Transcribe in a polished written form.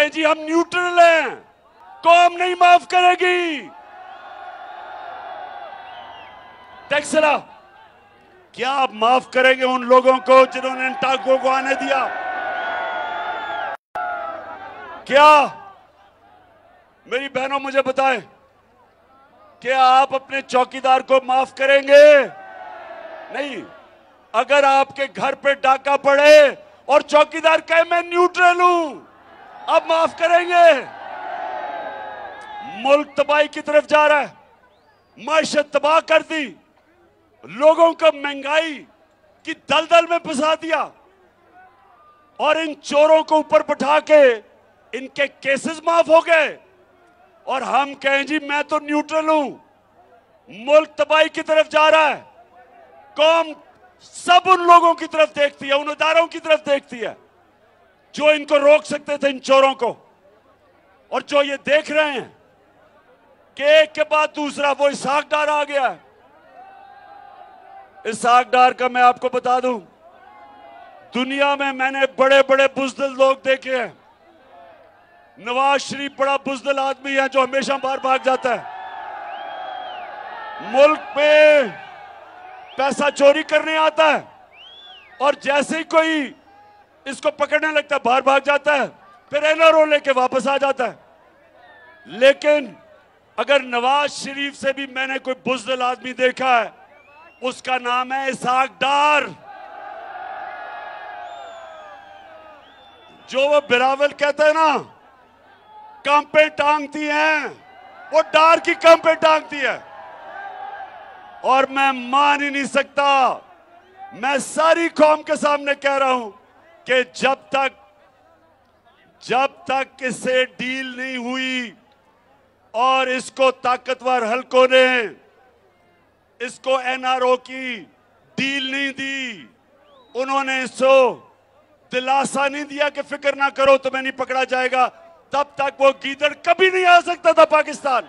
कहें जी हम न्यूट्रल हैं, कौम नहीं माफ करेगी। टेक्सला, क्या आप माफ करेंगे उन लोगों को जिन्होंने इन टांकों को आने दिया? क्या मेरी बहनों मुझे बताएं, क्या आप अपने चौकीदार को माफ करेंगे? नहीं। अगर आपके घर पे डाका पड़े और चौकीदार कहे मैं न्यूट्रल हूं, आप माफ करेंगे? मुल्क तबाही की तरफ जा रहा है, माशत तबाह कर दी, लोगों को महंगाई की दलदल में फंसा दिया और इन चोरों को ऊपर बैठा के इनके केसेस माफ हो गए और हम कहें जी मैं तो न्यूट्रल हूं। मुल्क तबाही की तरफ जा रहा है, कौम सब उन लोगों की तरफ देखती है, उन इदारों की तरफ देखती है जो इनको रोक सकते थे, इन चोरों को। और जो ये देख रहे हैं कि एक के बाद दूसरा वो इसहाक डार आ गया है। इसहाक डार का मैं आपको बता दूं, दुनिया में मैंने बड़े बड़े बुज़दिल लोग देखे हैं। नवाज शरीफ बड़ा बुज़दिल आदमी है जो हमेशा बाहर भाग जाता है, मुल्क में पैसा चोरी करने आता है और जैसे ही कोई इसको पकड़ने लगता है बाहर भाग जाता है, फिर एनआरओ लेके वापस आ जाता है। लेकिन अगर नवाज शरीफ से भी मैंने कोई बुज़दिल आदमी देखा है, उसका नाम है इसहाक डार। जो वो बिलावल कहते हैं ना, कंपे टांगती हैं, वो डार की कंपे टांगती है। और मैं मान ही नहीं सकता, मैं सारी कौम के सामने कह रहा हूं कि जब तक इससे डील नहीं हुई और इसको ताकतवर हलकों ने इसको एनआरओ की डील नहीं दी, उन्होंने इसको दिलासा नहीं दिया कि फिक्र ना करो तुम्हें नहीं पकड़ा जाएगा, तब तक वो गीदड़ कभी नहीं आ सकता था पाकिस्तान।